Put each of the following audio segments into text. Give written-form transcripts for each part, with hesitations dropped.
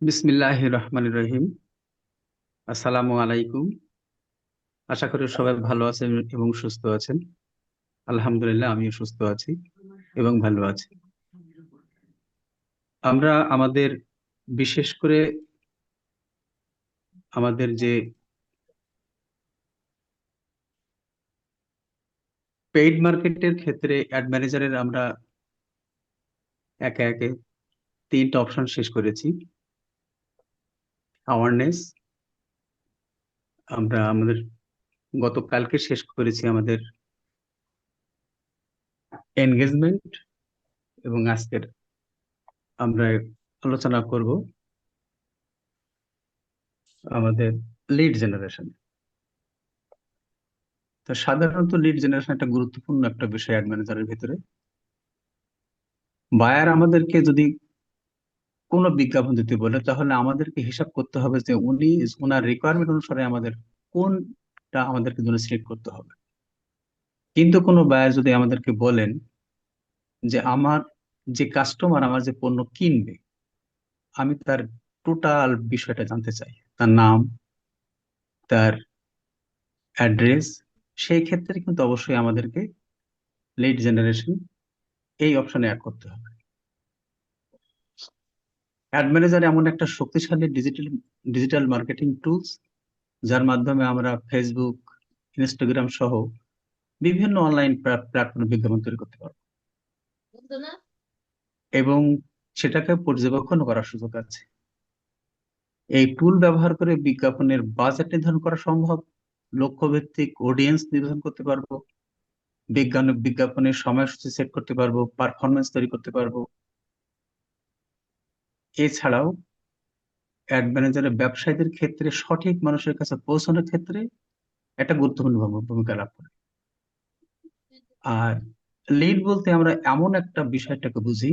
বিসমিল্লাহির রহমানির রহিম। আসসালামু আলাইকুম। আশা করি সবাই ভালো আছেন এবং সুস্থ আছেন। আলহামদুলিল্লাহ, আমিও সুস্থ আছি এবং ভালো আছি। আমরা আমাদের, বিশেষ করে আমাদের যে পেইড মার্কেটের ক্ষেত্রে অ্যাড ম্যানেজারের আমরা একে একে তিনটা অপশন শেষ করেছি। অ্যাওয়ারনেস, আমরা আমাদের গতকালকে শেষ করেছি আমাদের এনগেজমেন্ট, এবং আজকের আমরা আলোচনা করব আমাদের লিড জেনারেশন। তো সাধারণত লিড জেনারেশন একটা গুরুত্বপূর্ণ একটা বিষয় অ্যাড ম্যানেজারের ভিতরে। বায়ার আমাদেরকে যদি কোনো বিজ্ঞাপন দিতে বলে, তাহলে আমাদেরকে হিসাব করতে হবে যে উনি ওনার রিকোয়ারমেন্ট অনুসারে আমাদের কোনটা আমাদেরকে জন্য সিলেক্ট করতে হবে। কিন্তু কোনো বায়ার যদি আমাদেরকে বলেন যে আমার যে কাস্টমার আমার যে পণ্য কিনবে, আমি তার টোটাল বিষয়টা জানতে চাই, তার নাম, তার অ্যাড্রেস, সেই ক্ষেত্রে কিন্তু অবশ্যই আমাদেরকে লিড জেনারেশন এই অপশনে অ্যাড করতে হবে। অ্যাড ম্যানেজার এমন একটা শক্তিশালী ডিজিটাল মার্কেটিং টুলস, যার মাধ্যমে আমরা ফেসবুক, ইনস্টাগ্রাম সহ বিভিন্ন অনলাইন প্ল্যাটফর্মে বিজ্ঞাপন তৈরি করতে পারবো এবং সেটাকে পর্যবেক্ষণ করার সুযোগ আছে। এই টুল ব্যবহার করে বিজ্ঞাপনের বাজেট নির্ধারণ করা সম্ভব, লক্ষ্যভিত্তিক অডিয়েন্স নির্ধারণ করতে পারবো, বিজ্ঞাপনের সময়সূচি সেট করতে পারবো, পারফরমেন্স তৈরি করতে পারবো। এছাড়াও অ্যাড ম্যানেজারের ব্যবসায়ীদের ক্ষেত্রে সঠিক মানুষের কাছে পৌঁছানোর ক্ষেত্রে একটা গুরুত্বপূর্ণ ভূমিকা লাভ করে। আর লিড বলতে আমরা এমন একটা বিষয়টাকে বুঝি,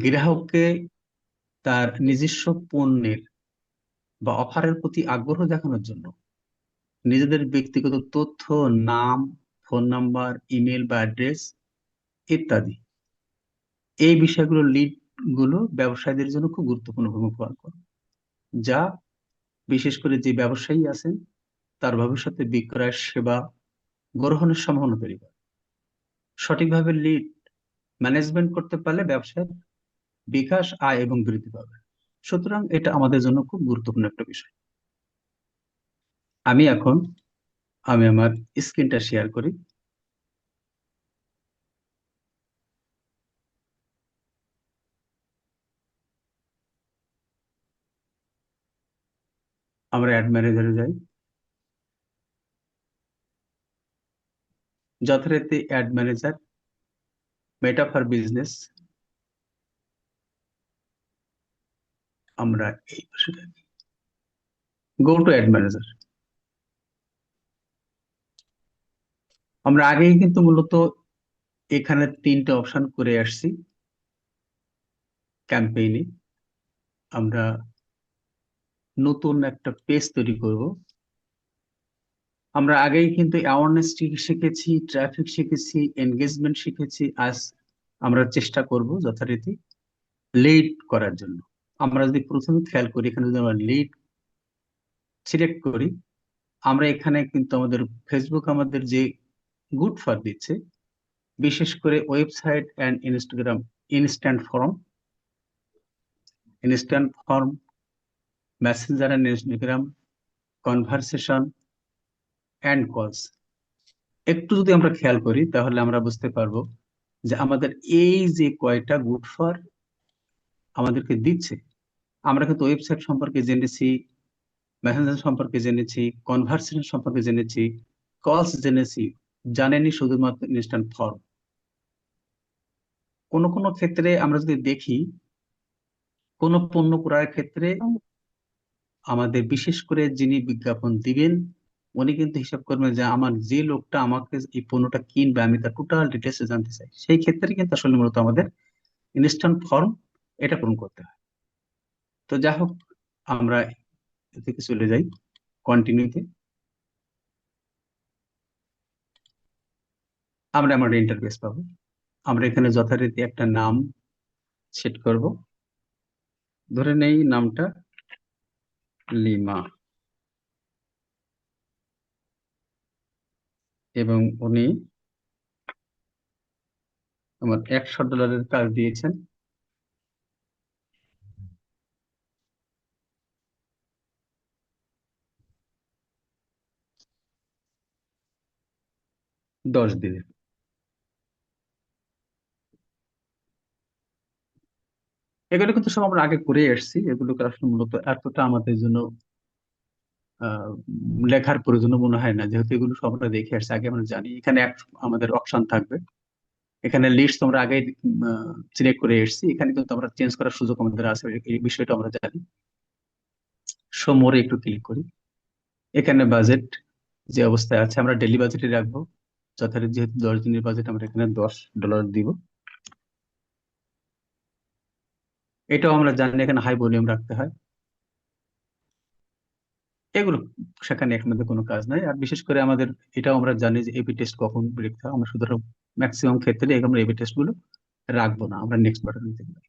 গ্রাহককে তার নিজস্ব পণ্যের বা অফারের প্রতি আগ্রহ দেখানোর জন্য নিজেদের ব্যক্তিগত তথ্য, নাম, ফোন নাম্বার, ইমেল বা অ্যাড্রেস ইত্যাদি, এই বিষয়গুলো, লিড গুলো ব্যবসায়ীদের জন্য খুব গুরুত্বপূর্ণ ভূমিকা পালন করে, যা বিশেষ করে যে ব্যবসায়ী আছেন তার ভবিষ্যতে বিক্রয় সেবা গ্রহণের সম্ভাবনা তৈরি করে। সঠিকভাবে লিড ম্যানেজমেন্ট করতে পারলে ব্যবসার বিকাশ, আয় এবং বৃদ্ধি পাবে। সুতরাং এটা আমাদের জন্য খুব গুরুত্বপূর্ণ একটা বিষয়। আমি এখন আমি আমার স্ক্রিনটা শেয়ার করি। আমরা অ্যাড ম্যানেজারে যাই। যথারীতি add manager, meta for business, আমরা এই পাশে গো টু অ্যাড ম্যানেজার। আমরা আগেই কিন্তু মূলত এখানে তিনটে অপশন করে আসছি। ক্যাম্পেইনে আমরা নতুন একটা পেজ তৈরি করব। আমরা আগেই কিন্তু অ্যাওয়ারনেস শিখেছি, ট্রাফিক শিখেছি, এনগেজমেন্ট শিখেছি। আজ আমরা চেষ্টা করব যথারীতি লিড করার জন্য। আমরা যদি প্রথমে খেয়াল করি, এখানে যদি আমরা লিড সিলেক্ট করি, আমরা এখানে কিন্তু আমাদের ফেসবুক আমাদের যে গুড ফর দিচ্ছে, বিশেষ করে website and Instagram, instant form, Messenger and Instagram, conversation and কলস। একটু যদি আমরা খেয়াল করি তাহলে আমরা বুঝতে পারবো যে আমাদের এই যে কয়টা গুড ফর আমাদেরকে দিচ্ছে, আমরা কিন্তু ওয়েবসাইট সম্পর্কে জেনেছি, মেসেঞ্জার সম্পর্কে জেনেছি, কনভারসেশন সম্পর্কে জেনেছি, কলস জেনেছি, জানেনি শুধুমাত্র ইনস্ট্যান্ট ফর্ম। কোনো কোনো ক্ষেত্রে আমরা যদি দেখি, কোনো পণ্য ক্রয়ের ক্ষেত্রে আমাদের বিশেষ করে যিনি বিজ্ঞাপন দিবেন, উনি কিন্তু হিসাব করবেন যে আমার যে লোকটা আমাকে এই পণ্যটা কিনবে, আমি তার টোটাল ডিটেলস জানতে চাই। সেই ক্ষেত্রে কিন্তু আসলে মূলত আমাদের ইনস্ট্যান্ট ফর্ম এটা পূরণ করতে হয়। তো যাই হোক, আমরা এ থেকে চলে যাই কন্টিনিউতে। আমরা আমার ইন্টারফেস পাবো। আমরা এখানে যথারীতি একটা নাম সেট করব। ধরে নেই নামটা লিমা, এবং উনি আমার $100 কাজ দিয়েছেন। দশ দিনে। এগুলো কিন্তু সব আমরা আগে করে এসেছি, এগুলোকে আসলে মূলত এতটা আমাদের জন্য লেখার প্রয়োজন মনে হয় না, যেহেতু এগুলো সব আমরা দেখে আসছি, আগে আমরা জানি। এখানে আমাদের অপশন থাকবে, এখানে লিস্ট আমরা আগে সিলেক্ট করে এসেছি, এখানে কিন্তু আমরা চেঞ্জ করার সুযোগ আমাদের আছে, এই বিষয়টা আমরা জানি। শো মোরে একটু ক্লিক করি। এখানে বাজেট যে অবস্থায় আছে আমরা ডেলি বাজেটে রাখবো, যথারীতি যেহেতু 10 দিনের বাজেট, আমরা এখানে $10 দিব। এটাও আমরা জানি এখানে হাই ভলিউম রাখতে হয়। এগুলো সেখানে আমাদের কোনো কাজ নাই। আর বিশেষ করে আমাদের এটাও আমরা জানি যে এবি টেস্ট কখন লিখতে হয়, আমরা সুতরাং ম্যাক্সিমাম ক্ষেত্রে আমরা এবি টেস্ট গুলো রাখবো না, আমরা নেক্সট বাটন দিতে পারি।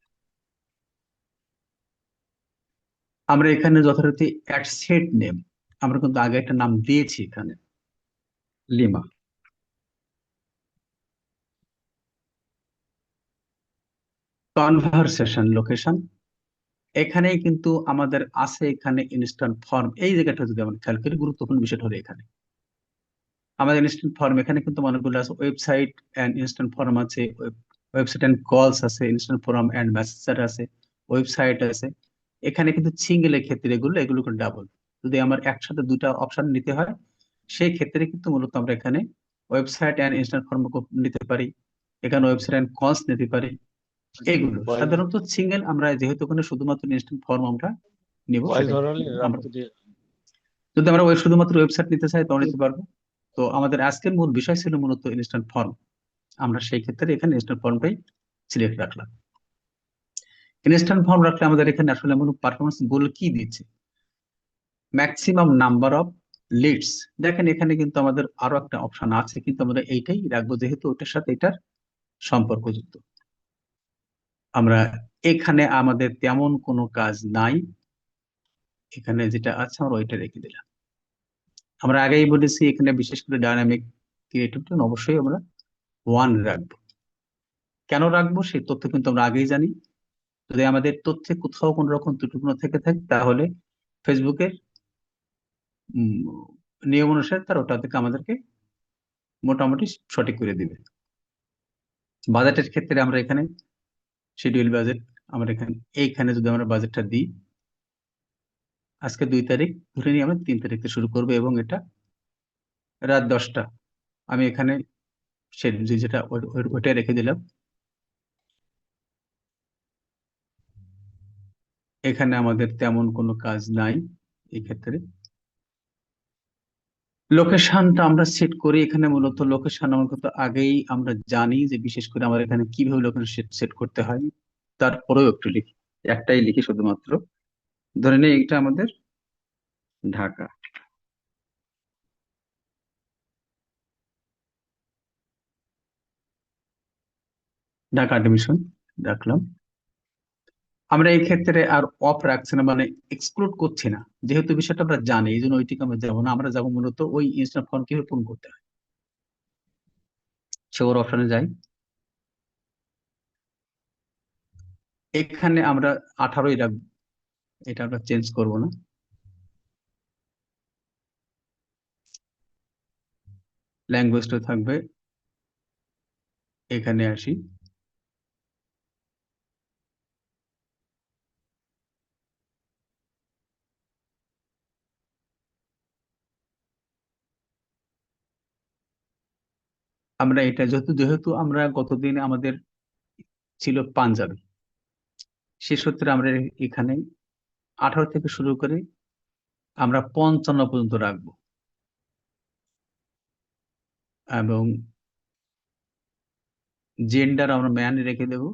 আমরা এখানে যথারীতি অ্যাড সেট নেম, আমরা কিন্তু আগে একটা নাম দিয়েছি এখানে, লিমা। কনভারসেশন লোকেশন, এখানেই কিন্তু আমাদের আছে এখানে ইনস্ট্যান্ট ফর্ম, এই জায়গাটা যদি আমরা খেয়াল করি, গুরুত্বপূর্ণ বিষয়টা হলো এখানে আমাদের ইনস্ট্যান্ট ফর্ম। এখানে কিন্তু অনেকগুলো আছে, ওয়েবসাইট এন্ড ইনস্ট্যান্ট ফর্ম আছে, ওয়েবসাইট এন্ড কলস আছে, ইনস্ট্যান্ট ফর্ম এন্ড মেসেঞ্জার আছে, ওয়েবসাইট আছে। এখানে কিন্তু সিঙ্গেলের ক্ষেত্রে এগুলো ডাবল, যদি আমার একসাথে দুটা অপশন নিতে হয়, সেই ক্ষেত্রে কিন্তু মূলত আমরা এখানে ওয়েবসাইট এন্ড ইনস্ট্যান্ট ফর্ম নিতে পারি, এখানে ওয়েবসাইট এন্ড কলস নিতে পারি। এগুলো সাধারণত সিঙ্গেল, আমরা যেহেতু ওখানে শুধুমাত্র ইনস্ট্যান্ট ফর্ম আমরা নিব, সেটা আমরা যদি আমরা শুধুমাত্র ওয়েবসাইট নিতে চাই তাও নিতে পারবো। তো আমাদের আজকের মূল বিষয় ছিল মূলত ইনস্ট্যান্ট ফর্ম, আমরা সেই ক্ষেত্রে এখানে ইনস্ট্যান্ট ফর্মটাই সিলেক্ট রাখলাম। ইনস্ট্যান্ট ফর্ম রাখলে আমাদের এখানে আসলে মূল পারফরমেন্স গোল কি দিচ্ছে, ম্যাক্সিমাম নাম্বার অফ লিডস। দেখেন এখানে কিন্তু আমাদের আরো একটা অপশন আছে, কিন্তু আমরা এইটাই রাখবো যেহেতু ওটার সাথে এটার সম্পর্কযুক্ত। আমরা এখানে আমাদের তেমন কোনো কাজ নাই, এখানে যেটা আছে আমরা ওইটা রেখে দিলাম। আমরা আগেই বলেছি এখানে বিশেষ করে ডায়নামিক ক্রিয়েটিভ অবশ্যই আমরা 1 রাখবো। কেন রাখবো সেই তথ্য কিন্তু আমরা আগেই জানি। যদি আমাদের তথ্যে কোথাও কোনো রকম ত্রুটিপূর্ণ থেকে থাকে, তাহলে ফেসবুকের উম, নিয়ম অনুসারে তার ওটা থেকে আমাদেরকে মোটামুটি সঠিক করে দিবে। বাজেটের ক্ষেত্রে আমরা এখানে শিডিউল বাজেট, আমরা এখানে এইখানে যদি আমরা বাজেটটা দিই, আজকে 2 তারিখ, ধরে নিয়ে আমরা 3 তারিখ থেকে শুরু করবো, এবং এটা রাত 10টা, আমি এখানে যেটা ওইটা রেখে দিলাম। এখানে আমাদের তেমন কোনো কাজ নাই এই ক্ষেত্রে। লোকেশনটা আমরা সেট করি, এখানে মূলত লোকেশন আমার কিন্তু আগেই আমরা জানি যে বিশেষ করে আমার এখানে কিভাবে লোকেশন সেট করতে হয়, তারপরেও একটু লিখি, একটাই লিখি শুধুমাত্র। ধরে নিই এটা আমাদের ঢাকা। ঢাকা অ্যাডমিশন রাখলাম। আমরা এই ক্ষেত্রে আর অফ রাখছি না, মানে এক্সক্লুড করছি না, যেহেতু বিষয়টা আমরা জানি, এই জন্য ওইটিকে আমরা যাবো না। আমরা যাবো মূলত ওই ইনস্ট্যান্ট ফর্ম কিভাবে পূরণ করতে হয়, সেওর অপশনে যাই। এখানে আমরা 18ই রাখবো, এটা আমরা চেঞ্জ করব না। ল্যাঙ্গুয়েজটা থাকবে, এখানে আসি। আমরা এটা যেহেতু যেহেতু আমরা গতদিন আমাদের ছিল পাঞ্জাবি, সে সূত্রে আমরা এখানে 18 থেকে শুরু করে আমরা 55 পর্যন্ত রাখবো, এবং জেন্ডার আমরা ম্যান রেখে দেব।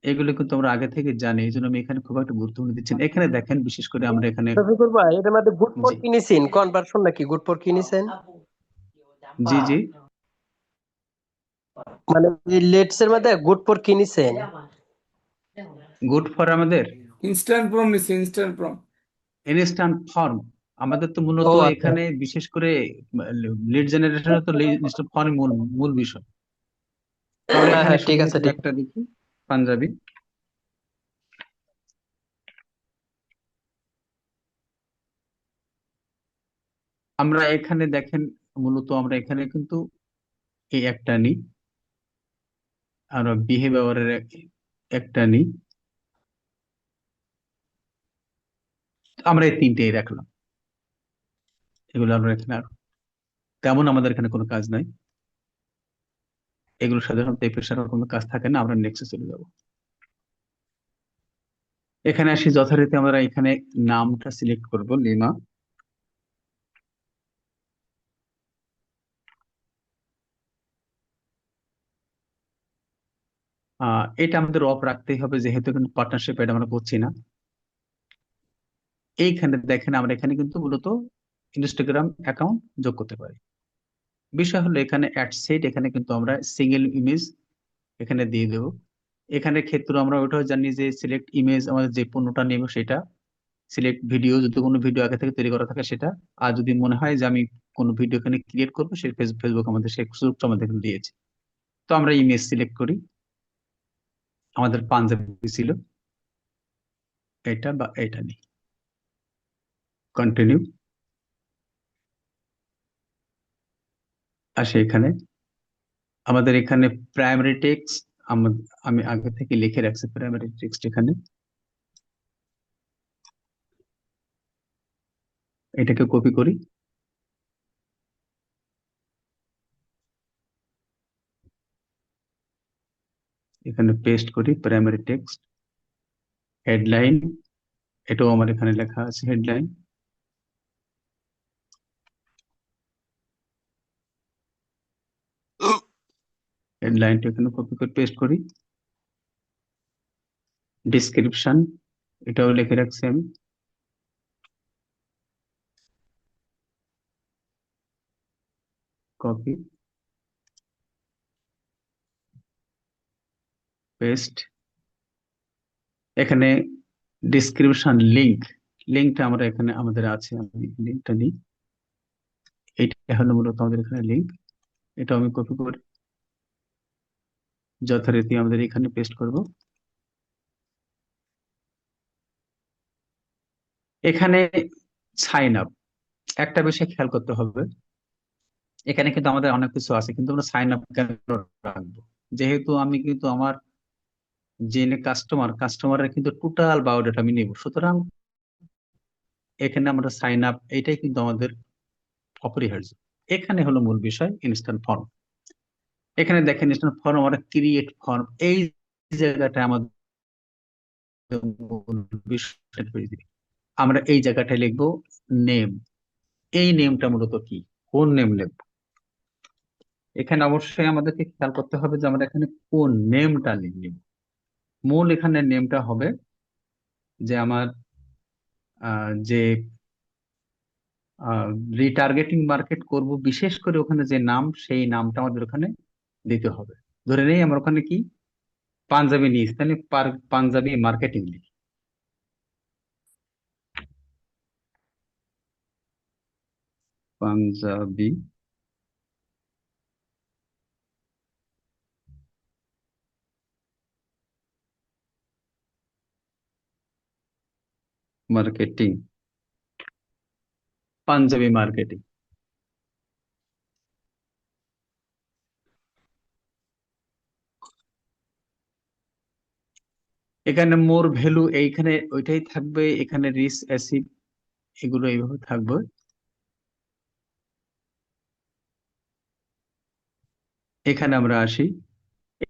এগুলো কিন্তু আমরা আগে থেকে জানি, এই জন্য আমি এখানে খুব একটা গুরুত্বপূর্ণ দিচ্ছি না। এখানে দেখেন বিশেষ করে আমরা এখানে, শফিকুর ভাই, এটার মধ্যে গুড ফর জি কিনেছেন কনভার্সন নাকি গুড ফর কিনেছেন? জি জি, মানে এই লেটস এর মধ্যে গুড ফর কি নিছেন? গুড ফর আমাদের ইনস্ট্যান্ট প্রম নিছি, ইনস্ট্যান্ট প্রম। Instant form. আমাদের তো ও মূলত আচ্ছা। এখানে বিশেষ করে লিড জেনারেশনে তো ইনস্ট্যান্ট ফর্ম মূল মূল বিষয়। তো আমরা হ্যাঁ এখানে হ্যাঁ, ঠিক আছে শুধুমাত্র ঠিক একটা আছে। লিখি, পাঞ্জাবি। আমরা এখানে দেখেন, মূলত আমরা এখানে কিন্তু এই একটা নিই, আমরা বিহেভিয়ারের একটা নিই, আমরা এই তিনটেই রাখলাম। এগুলো আমরা এখানে আর তেমন আমাদের এখানে কোনো কাজ নাই। এগুলো সাধারণত এই পেশার কোনো কাজ থাকে না, আমরা নেক্সটে চলে যাব। এখানে আসি, যথারীতি আমরা এখানে নামটা সিলেক্ট করব, লিমা। এটা আমাদের অফ রাখতেই হবে, যেহেতু কিন্তু পার্টনারশিপ এটা আমরা করছি না। এইখানে দেখেন, আমরা এখানে কিন্তু মূলত ইনস্টাগ্রাম অ্যাকাউন্ট যোগ করতে পারি। বিষয় হলো এখানে অ্যাড সেট, এখানে কিন্তু আমরা সিঙ্গেল ইমেজ এখানে দিয়ে দেবো। এখানে ক্ষেত্রে আমরা ওটাও জানি যে সিলেক্ট ইমেজ, আমাদের যে পণ্যটা নেব সেটা। সিলেক্ট ভিডিও, যদি কোনো ভিডিও আগে থেকে তৈরি করা থাকে সেটা। আর যদি মনে হয় যে আমি কোনো ভিডিও এখানে ক্রিয়েট করবো, সেই ফেসবুক আমাদের সেই সুযোগটা আমাদের এখানে দিয়েছে। তো আমরা ইমেজ সিলেক্ট করি, আমাদের পাঞ্জাবি ছিল, এটা বা এটা নিই, কন্টিনিউ। আসে এখানে, আমাদের এখানে প্রাইমারি টেক্সট, আমি আগে থেকে লিখে রাখছি প্রাইমারি টেক্সট এখানে। এটাকে কপি করি, এখানে পেস্ট করি প্রাইমারি টেক্সট। হেডলাইন, এটাও আমার এখানে লেখা আছে হেডলাইন। হেডলাইনটা এখানে কপি করে পেস্ট করি। ডিসক্রিপশন, এটাও লিখে রাখছি আমি, কপি পেস্ট। এখানে ডিসক্রিপশন লিংক, লিঙ্কটা আমরা এখানে আমাদের আছে, আমি লিঙ্কটা নিই। এইটা হলো মূলত আমাদের এখানে লিঙ্ক, এটা আমি কপি করে যথারীতি আমাদের এখানে পেস্ট করব। এখানে সাইন আপ, একটা বিষয় খেয়াল করতে হবে, এখানে কিন্তু আমাদের অনেক কিছু আছে, কিন্তু আমরা সাইন আপ কেন রাখবো? যেহেতু আমি কিন্তু আমার যে কাস্টমারের কিন্তু টোটাল বায়োডাটা আমি নেব, সুতরাং এখানে আমরা সাইন আপ, এটাই কিন্তু আমাদের অপরিহার্য। এখানে হলো মূল বিষয় ইনস্ট্যান্ট ফর্ম। এখানে দেখেন ইনস্ট্যান্ট ফর্ম, আমরা ক্রিয়েট ফর্ম, এই জায়গাটা আমাদের মূল বিষয়। আমরা এই জায়গাটায় লিখবো নেম। এই নেমটা মূলত কি, কোন নেম লিখবো? এখানে অবশ্যই আমাদেরকে খেয়াল করতে হবে যে আমরা এখানে কোন নেমটা লিখব। মূল এখানে নেমটা হবে যে আমার যে রিটার্গেটিং মার্কেট করব, বিশেষ করে ওখানে যে নাম, সেই নামটা আমাদের ওখানে দিতে হবে। ধরে নেই আমরা ওখানে কি পাঞ্জাবি নিয়েছি, তাহলে পাঞ্জাবি মার্কেটিং লিখি, পাঞ্জাবি মার্কেটিং, পাঞ্জাবি মার্কেটিং। এখানে মোর ভ্যালু, এইখানে ওইটাই থাকবে, এখানে রিচ অ্যাসিড, এগুলো এইভাবে থাকবে। এখানে আমরা আসি,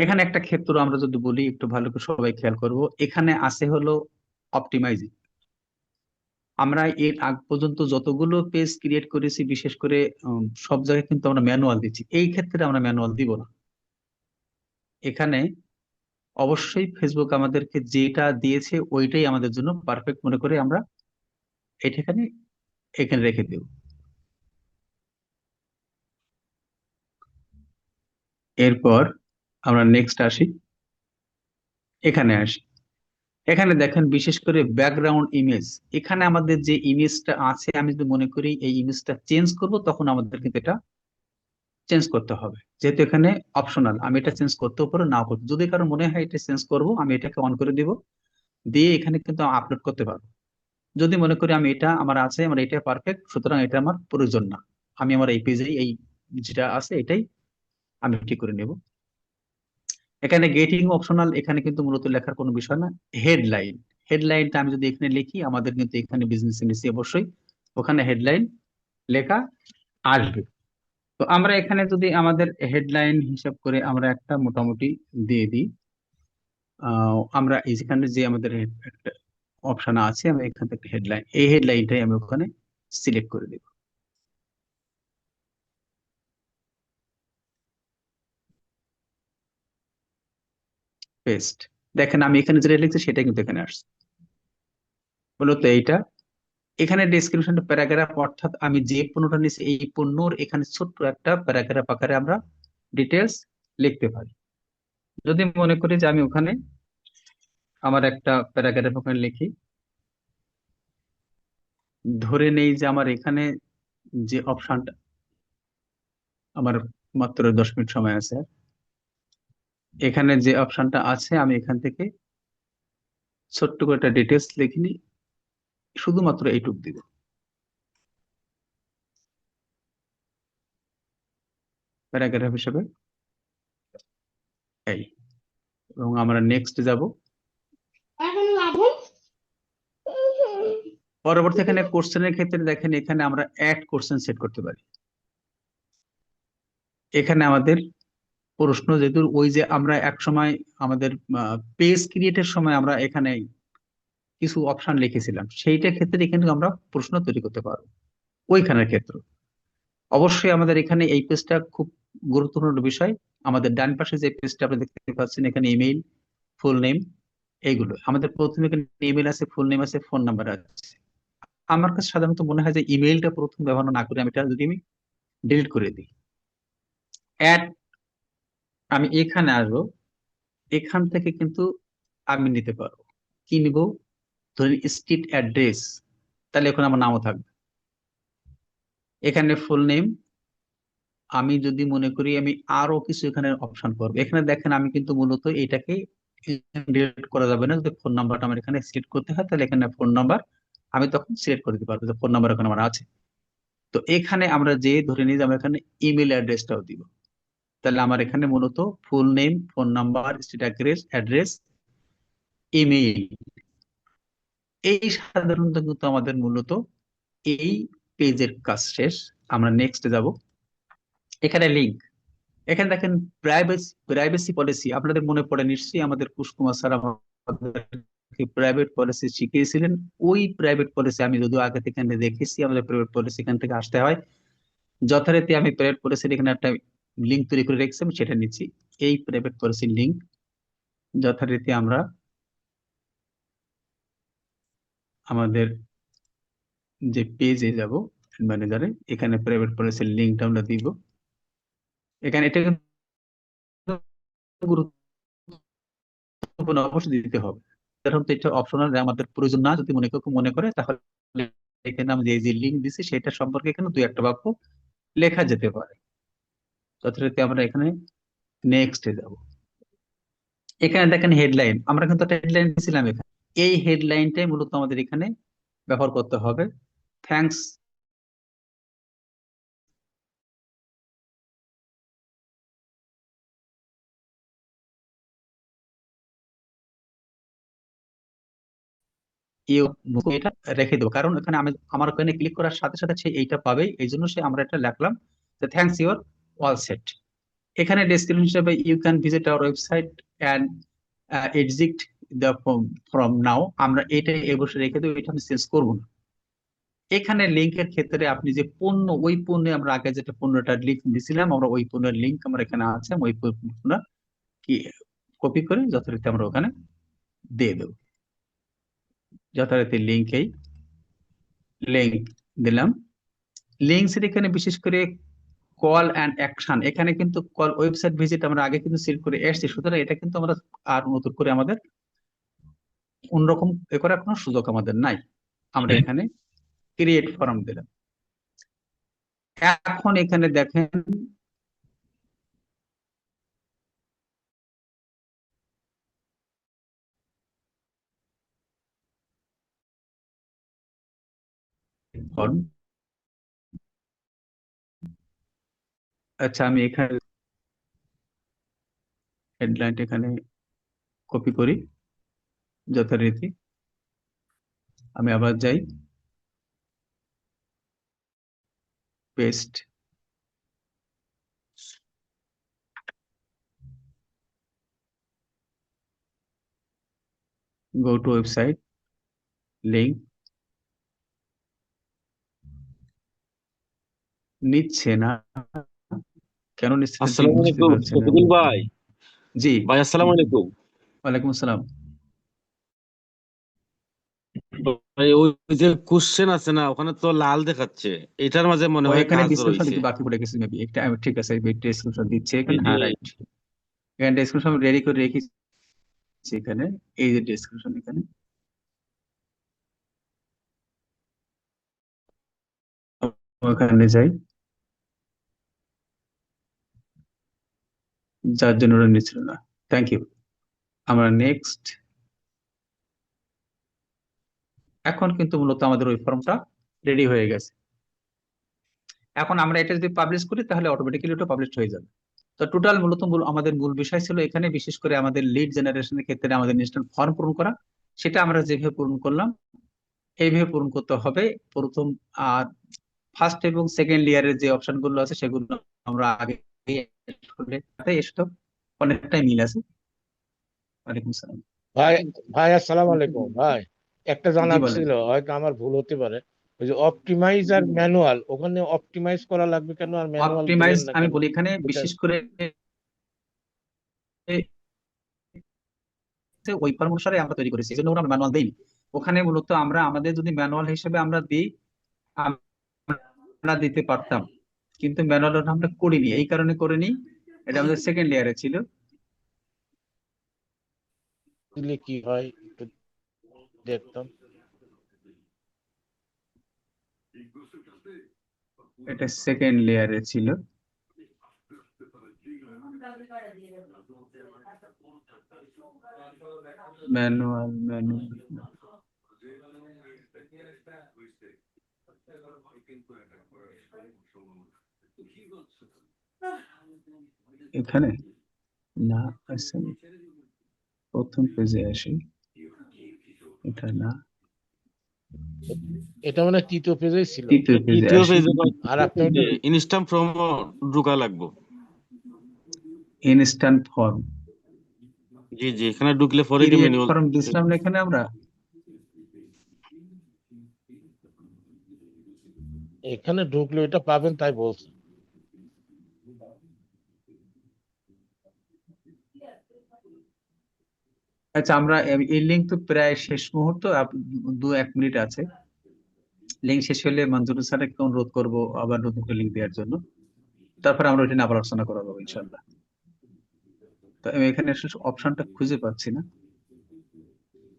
এখানে একটা ক্ষেত্র আমরা যদি বলি, একটু ভালো করে সবাই খেয়াল করব, এখানে আছে হলো অপটিমাইজিং। আমরা এর আগ পর্যন্ত যতগুলো পেজ ক্রিয়েট করেছি, বিশেষ করে সব জায়গায় কিন্তু আমরা ম্যানুয়াল দিচ্ছি, এই ক্ষেত্রে আমরা ম্যানুয়াল দিব না। এখানে অবশ্যই ফেসবুক আমাদেরকে যেটা দিয়েছে ওইটাই আমাদের জন্য পারফেক্ট মনে করে আমরা এটা এখানে এখানে রেখে দেব। এরপর আমরা নেক্সট আসি, এখানে আসি। এখানে দেখেন বিশেষ করে ব্যাকগ্রাউন্ড ইমেজ, এখানে আমাদের যে ইমেজটা আছে আমি যদি মনে করি এই ইমেজটা চেঞ্জ করব, তখন আমাদের কিন্তু এটা চেঞ্জ করতে হবে। যেহেতু এখানে অপশনাল, আমি এটা চেঞ্জ করতেও পারো নাও করতে, যদি কারো মনে হয় এটা চেঞ্জ করব আমি এটাকে অন করে দিব, দিয়ে এখানে কিন্তু আপলোড করতে পারবো। যদি মনে করি আমি এটা আমার আছে, আমার এটা পারফেক্ট, সুতরাং এটা আমার প্রয়োজন না, আমি আমার এই পেজে এই যেটা আছে এটাই আমি ঠিক করে নেব। এখানে গেটিং অপশনাল, এখানে কিন্তু মূলত লেখার কোনো বিষয় না। হেডলাইন, হেডলাইনটা আমি যদি এখানে লিখি, আমাদের কিন্তু এখানে বিজনেস এমএসি অবশ্যই ওখানে হেডলাইন লেখা আসবে। তো আমরা এখানে যদি আমাদের হেডলাইন হিসাব করে আমরা একটা মোটামুটি দিয়ে দিই, আমরা যেখানে যে আমাদের একটা অপশন আছে, আমি এখান থেকে হেডলাইন, এই হেডলাইনটাই আমি ওখানে সিলেক্ট করে দেব, পেস্ট। দেখেন আমি এখানে যেটা লিখছি সেটা কিন্তু এখানে আসছে, মূলত এইটা। এখানে ডেসক্রিপশন প্যারাগ্রাফ, অর্থাৎ আমি যে পণ্যটা নিচ্ছি এই পণ্যর এখানে ছোট্ট একটা প্যারাগ্রাফ আকারে আমরা ডিটেলস লিখতে পারি। যদি মনে করি যে আমি ওখানে আমার একটা প্যারাগ্রাফ ওখানে লিখি, ধরে নেই যে আমার এখানে যে অপশনটা, আমার মাত্র 10 মিনিট সময় আছে, এখানে যে অপশনটা আছে আমি এখান থেকে ছোট্ট করে একটা ডিটেলস লিখিনি, শুধুমাত্র এইটুক দিব, প্যারাগ্রাফ হিসেবে এই। এবং আমরা নেক্সট যাব। পরবর্তী এখানে কোশ্চেনের ক্ষেত্রে দেখেন এখানে আমরা অ্যাড কোশ্চেন সেট করতে পারি। এখানে আমাদের প্রশ্ন, যেহেতু ওই যে আমরা এক সময় আমাদের পেজ ক্রিয়েটের সময় আমরা এখানে কিছু অপশন লিখেছিলাম, সেইটার ক্ষেত্রে এখানে আমরা প্রশ্ন তৈরি করতে পারবো ওইখানের ক্ষেত্রে। অবশ্যই আমাদের এখানে এই পেজটা খুব গুরুত্বপূর্ণ বিষয়। আমাদের ডান পাশে যে পেজটা আপনি দেখতে পাচ্ছেন, এখানে ইমেইল, ফুল নেম, এইগুলো আমাদের প্রথমে এখানে ইমেল আছে, ফুল নেম আছে, ফোন নাম্বার আছে। আমার কাছে সাধারণত মনে হয় যে ইমেইলটা প্রথম ব্যবহার না করে আমি এটা যদি আমি ডিলিট করে দিই, অ্যাড, আমি এখানে আসবো, এখান থেকে কিন্তু আমি নিতে পারবো, কি নিব, ধরেন স্ট্রিট অ্যাড্রেস, তাহলে এখন আমার নামও থাকবে। এখানে ফুল নেম, আমি যদি মনে করি আমি আরো কিছু এখানে অপশন করবো, এখানে দেখেন আমি কিন্তু মূলত এটাকে ডিলিট করা যাবে না, যদি ফোন নাম্বারটা আমার এখানে সিলেক্ট করতে হয় তাহলে এখানে ফোন নাম্বার আমি তখন সিলেক্ট করে দিতে পারবো যে ফোন নাম্বার এখন আমার আছে। তো এখানে আমরা যে ধরে নিই যে আমরা এখানে ইমেল অ্যাড্রেসটাও দিব, তাহলে আমার এখানে মূলত full name, phone number, street address, email, এই সাধারণত কিন্তু আমাদের মূলত এই পেজের কাজ শেষ। আমরা নেক্সট যাব। এখানে লিংক, এখানে দেখেন প্রাইভেসি পলিসি, আপনাদের মনে পড়ে নিশ্চয়ই আমাদের কুশকুমার স্যার আমাদেরকে প্রাইভেট পলিসি শিখিয়েছিলেন। ওই প্রাইভেট পলিসি আমি যদিও আগে থেকে এখানে দেখেছি, আমাদের প্রাইভেট পলিসি এখান থেকে আসতে হয় যথারীতি। আমি প্রাইভেট পলিসির এখানে একটা লিঙ্ক তৈরি করে রেখেছি, আমি সেটা নিচ্ছি, এই প্রাইভেট পলিসির লিঙ্ক যথারীতি আমরা আমাদের যে পেজে যাব, ম্যানেজারে, এখানে প্রাইভেট পলিসির লিঙ্কটা আমরা দিব। এখানে এটা কিন্তু গুরুত্বপূর্ণ, অবশ্যই দিতে হবে, কারণ তো এটা অপশনাল, আমাদের প্রয়োজন না। যদি কেউ মনে করে তাহলে এখানে আমি যে লিঙ্ক দিছি সেটা সম্পর্কে এখানে দুই একটা বাক্য লেখা যেতে পারে। যথারীতি আমরা এখানে নেক্সট যাব। এখানে দেখেন হেডলাইন, আমরা কিন্তু একটা হেডলাইন দিয়েছিলাম এখানে, এই হেডলাইনটাই মূলত আমাদের এখানে ব্যবহার করতে হবে। থ্যাংকস ইউ, এটা রেখে দেবো, কারণ এখানে আমি আমার ওখানে ক্লিক করার সাথে সাথে সে এইটা পাবে, এই জন্য সে আমরা এটা লিখলাম যে থ্যাংকস ইউর অল সেট। এখানে ডেসক্রিপশন হিসেবে you can visit our website and exit the from now, আমরা এটা এই বসে রেখে দেবো, এটা আমি চেঞ্জ করবো না। এখানে লিঙ্কের ক্ষেত্রে আপনি যে পণ্য, ওই পণ্যে আমরা আগে যেটা পণ্যটা লিঙ্ক দিয়েছিলাম, আমরা ওই পণ্যের লিঙ্ক আমার এখানে আছে, ওই পণ্য কি কপি করে যথারীতি আমরা ওখানে দিয়ে দেবো। যথারীতি লিঙ্কেই লিঙ্ক দিলাম। লিঙ্কস এর এখানে বিশেষ করে কল অ্যান্ড অ্যাকশন, এখানে কিন্তু কল ওয়েবসাইট ভিজিট আমরা আগে কিন্তু সিলেক্ট করে এসেছি, সুতরাং এটা কিন্তু আমরা আর নতুন করে আমাদের অন্যরকম এ করার কোনো সুযোগ আমাদের নাই। আমরা এখানে ক্রিয়েট ফর্ম দিলাম। এখন এখানে দেখেন ফর্ম। আচ্ছা, আমি এখানে হেডলাইনটা এখানে কপি করি যথারীতি। আমি আবার যাই, paste, go to website, link নিচ্ছে না, কেন নিচ্ছে না ঠিক আসসালামু বুঝতে আলাইকুম পারছি না আমি। শফিকুল ভাই। জি, ভাই আসসালামু আলাইকুম। ওয়ালাইকুম আসসালাম। ভাই ওই যে কোশ্চেন আছে না, ওখানে তো লাল দেখাচ্ছে, এটার মাঝে মনে ও হয় এখানে কাজ ডিসক্রিপশন রয়েছে। একটু বাকি পড়ে গেছে মেবি, একটা ঠিক আছে, ডিসক্রিপশন দিচ্ছে এই এখানে, যে হ্যাঁ রাইট। এখানে ডিসক্রিপশন রেডি করে রেখেছি এখানে, এই যে ডিসক্রিপশন এখানে। ওখানে যাই, যার জন্য ওরা নিচ্ছিল না। Thank you. আমরা নেক্সট। এখন কিন্তু মূলত আমাদের ওই ফর্মটা রেডি হয়ে গেছে। এখন আমরা এটা যদি পাবলিশ করি তাহলে অটোমেটিক্যালি ওটা পাবলিশ হয়ে যাবে। তো টোটাল মূলত আমাদের মূল বিষয় ছিল এখানে, বিশেষ করে আমাদের লিড জেনারেশনের ক্ষেত্রে আমাদের ইনস্ট্যান্ট ফর্ম পূরণ করা। সেটা আমরা যেভাবে পূরণ করলাম এইভাবে পূরণ করতে হবে। প্রথম আর ফার্স্ট এবং সেকেন্ড লেয়ারের যে অপশন গুলো আছে সেগুলো আমরা আগে করলে এসব অনেকটাই মিল আছে। ওয়ালাইকুম আসসালাম। ভাই ভাই আসসালামু আলাইকুম ভাই। একটা জি জানার বলেন। ছিল, হয়তো আমার ভুল হতে পারে। ওই যে অপটিমাইজ আর ম্যানুয়াল, ওখানে অপটিমাইজ করা লাগবে কেন আর ম্যানুয়াল অপটিমাইজ দিলেন না আমি কেন? বলি এখানে এটা বিশেষ করে ওই ফর্ম অনুসারে আমরা তৈরি করেছি, এই জন্য আমরা ম্যানুয়াল দিইনি। ওখানে মূলত আমরা আমাদের যদি ম্যানুয়াল হিসেবে আমরা দিই, আমরা দিতে পারতাম, কিন্তু ম্যানুয়াল আমরা করিনি, এই কারণে করিনি। এটা আমাদের সেকেন্ড লেয়ারে ছিল। দিলে কি হয় একটু দেখতাম। এটা সেকেন্ড লেয়ারে ছিল। ম্যানুয়াল এখানে না, আছে প্রথম পেজে আসি, এটা না, এটা মানে তৃতীয় পেজেই ছিল। তৃতীয় পেজে তৃতীয় আসি। পেজে আর আপনি ওটা ইনস্ট্যান্ট ফর্ম ঢোকা লাগবে। ইনস্ট্যান্ট ফর্ম, জি জি, এখানে ঢুকলে পরে কি ক্রিয়েট ম্যানুয়াল। ফর্ম দিছিলাম না এখানে আমরা। এখানে ঢুকলে এটা পাবেন তাই বলছে। আচ্ছা, আমরা এই লিঙ্ক তো প্রায় শেষ মুহূর্ত, 1 মিনিট আছে। লিঙ্ক শেষ হলে মঞ্জুর স্যারকে অনুরোধ করব আবার নতুন করে লিঙ্ক দেওয়ার জন্য, তারপর আমরা ওইটা নিয়ে আবার আলোচনা করা যাবে ইনশাল্লাহ। তো আমি এখানে অপশনটা খুঁজে পাচ্ছি না।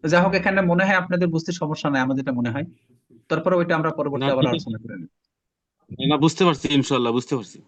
তো যাই হোক, এখানে মনে হয় আপনাদের বুঝতে সমস্যা নাই, আমার যেটা মনে হয়। তারপরে ওইটা আমরা না পরবর্তী আবার ঠিক আছে, আলোচনা করে নেব। না বুঝতে পারছি, ইনশাল্লাহ বুঝতে পারছি।